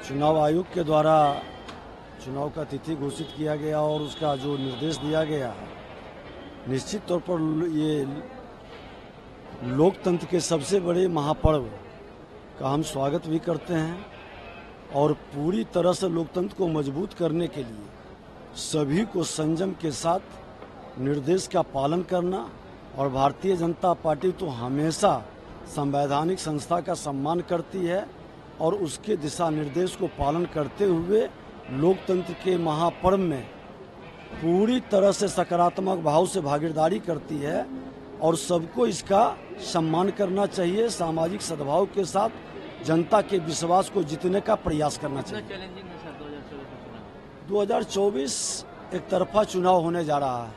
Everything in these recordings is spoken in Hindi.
चुनाव आयोग के द्वारा चुनाव का तिथि घोषित किया गया और उसका जो निर्देश दिया गया है, निश्चित तौर पर ये लोकतंत्र के सबसे बड़े महापर्व का हम स्वागत भी करते हैं और पूरी तरह से लोकतंत्र को मजबूत करने के लिए सभी को संयम के साथ निर्देश का पालन करना, और भारतीय जनता पार्टी तो हमेशा संवैधानिक संस्था का सम्मान करती है और उसके दिशा निर्देश को पालन करते हुए लोकतंत्र के महापर्व में पूरी तरह से सकारात्मक भाव से भागीदारी करती है और सबको इसका सम्मान करना चाहिए। सामाजिक सद्भाव के साथ जनता के विश्वास को जीतने का प्रयास करना चाहिए। चैलेंजिंग है सर 2024 एक तरफा चुनाव होने जा रहा है,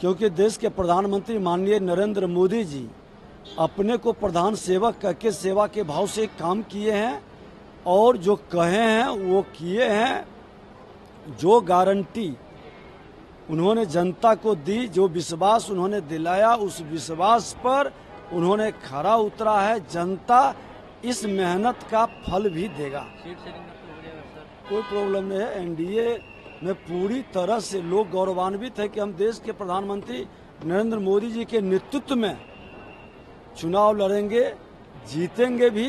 क्योंकि देश के प्रधानमंत्री माननीय नरेंद्र मोदी जी अपने को प्रधान सेवक करके सेवा के भाव से काम किए हैं और जो कहे हैं वो किए हैं। जो गारंटी उन्होंने जनता को दी, जो विश्वास उन्होंने दिलाया, उस विश्वास पर उन्होंने खरा उतरा है। जनता इस मेहनत का फल भी देगा। सीट शेयरिंग हो जाएगा सर? कोई प्रॉब्लम नहीं है। एनडीए में पूरी तरह से लोग गौरवान्वित है कि हम देश के प्रधानमंत्री नरेंद्र मोदी जी के नेतृत्व में चुनाव लड़ेंगे, जीतेंगे भी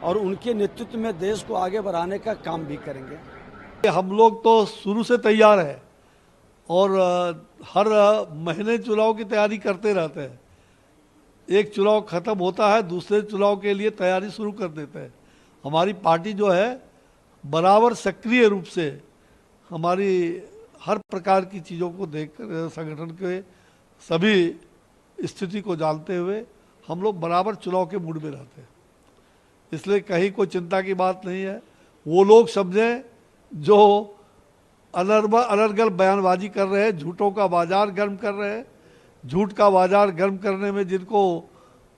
और उनके नेतृत्व में देश को आगे बढ़ाने का काम भी करेंगे। हम लोग तो शुरू से तैयार हैं और हर महीने चुनाव की तैयारी करते रहते हैं। एक चुनाव खत्म होता है, दूसरे चुनाव के लिए तैयारी शुरू कर देते हैं। हमारी पार्टी जो है बराबर सक्रिय रूप से हमारी हर प्रकार की चीज़ों को देखकर, संगठन के सभी स्थिति को जानते हुए हम लोग बराबर चुनाव के मूड में रहते हैं। इसलिए कहीं कोई चिंता की बात नहीं है। वो लोग समझें जो अनर्गल बयानबाजी कर रहे हैं, झूठों का बाजार गर्म कर रहे हैं, झूठ का बाजार गर्म करने में जिनको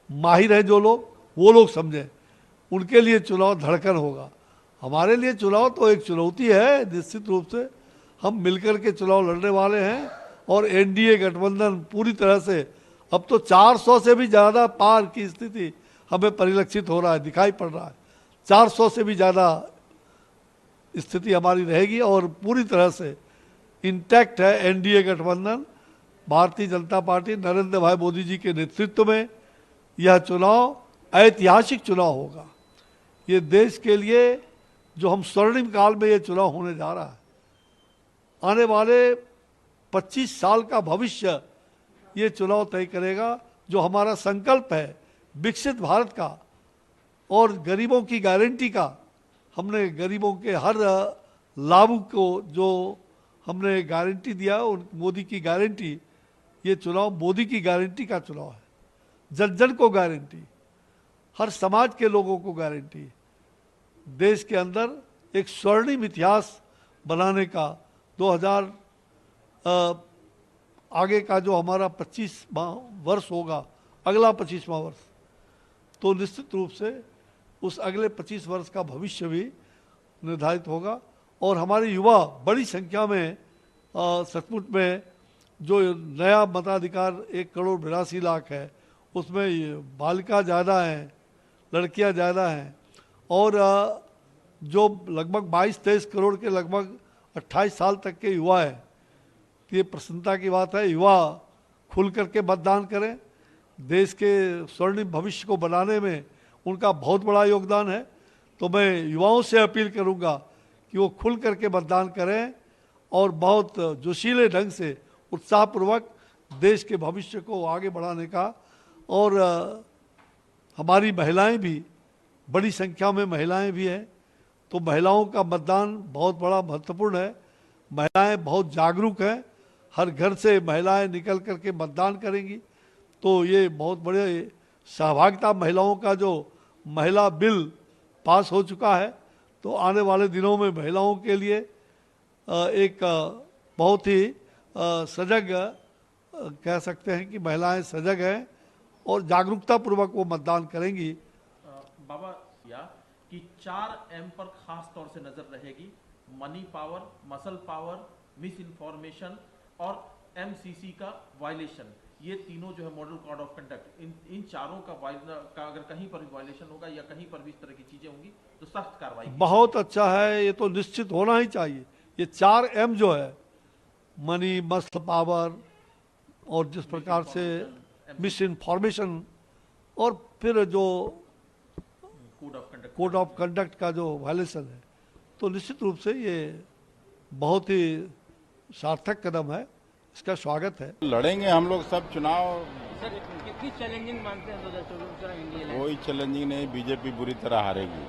माहिर हैं जो लोग, वो लोग समझें। उनके लिए चुनाव धड़कन होगा। हमारे लिए चुनाव तो एक चुनौती है। निश्चित रूप से हम मिलकर के चुनाव लड़ने वाले हैं और एनडीए गठबंधन पूरी तरह से, अब तो 400 से भी ज़्यादा पार की स्थिति हमें परिलक्षित हो रहा है, दिखाई पड़ रहा है। 400 से भी ज़्यादा स्थिति हमारी रहेगी और पूरी तरह से इंटैक्ट है एनडीए गठबंधन। भारतीय जनता पार्टी नरेंद्र भाई मोदी जी के नेतृत्व में यह चुनाव ऐतिहासिक चुनाव होगा। ये देश के लिए जो हम स्वर्णिम काल में ये चुनाव होने जा रहा है, आने वाले 25 साल का भविष्य ये चुनाव तय करेगा। जो हमारा संकल्प है विकसित भारत का और गरीबों की गारंटी का, हमने गरीबों के हर लाभ को जो हमने गारंटी दिया, उन मोदी की गारंटी, ये चुनाव मोदी की गारंटी का चुनाव है। जन जन को गारंटी, हर समाज के लोगों को गारंटी, देश के अंदर एक स्वर्णिम इतिहास बनाने का 2000 आगे का जो हमारा 25वां वर्ष होगा, अगला 25वां वर्ष, तो निश्चित रूप से उस अगले 25 वर्ष का भविष्य भी निर्धारित होगा। और हमारे युवा बड़ी संख्या में सचमुच में जो नया मताधिकार 1,82,00,000 है, उसमें बालिका ज़्यादा हैं, लड़कियां ज़्यादा हैं और जो लगभग 22-23 करोड़ के लगभग 28 साल तक के युवा हैं। ये प्रसन्नता की बात है। युवा खुल करके मतदान करें। देश के स्वर्णिम भविष्य को बनाने में उनका बहुत बड़ा योगदान है। तो मैं युवाओं से अपील करूंगा कि वो खुल करके मतदान करें और बहुत जोशीले ढंग से, उत्साहपूर्वक देश के भविष्य को आगे बढ़ाने का। और हमारी महिलाएं भी, बड़ी संख्या में महिलाएं भी हैं, तो महिलाओं का मतदान बहुत बड़ा महत्वपूर्ण है। महिलाएं बहुत जागरूक हैं, हर घर से महिलाएं निकल करके मतदान करेंगी। तो ये बहुत बड़े सहभागिता, महिलाओं का जो महिला बिल पास हो चुका है, तो आने वाले दिनों में महिलाओं के लिए एक बहुत ही सजग, कह सकते हैं कि महिलाएं सजग हैं और जागरूकता पूर्वक वो मतदान करेंगी। बाबा या कि 4M पर खास तौर से नजर रहेगी, money power, muscle power, miss information और MCC का वायलेशन। ये तीनों जो है मॉडल कोड ऑफ कंडक्ट, इन चारों का अगर कहीं पर भी वायलेशन होगा या कहीं पर भी इस तरह की चीजें होंगी तो सख्त कार्रवाई की बहुत अच्छा है, ये तो निश्चित होना ही चाहिए। ये 4M जो है, मनी, मसल पावर, और जिस प्रकार से मिस इन्फॉर्मेशन, और फिर जो कोड ऑफ कंडक्ट का जो वायलेशन है, तो निश्चित रूप से ये बहुत ही सार्थक कदम है, इसका स्वागत है। लड़ेंगे हम लोग सब चुनाव। सर कितनी चैलेंजिंग मानते हैं 2024 का इंडिया? कोई चैलेंजिंग नहीं, बीजेपी बुरी तरह हारेगी।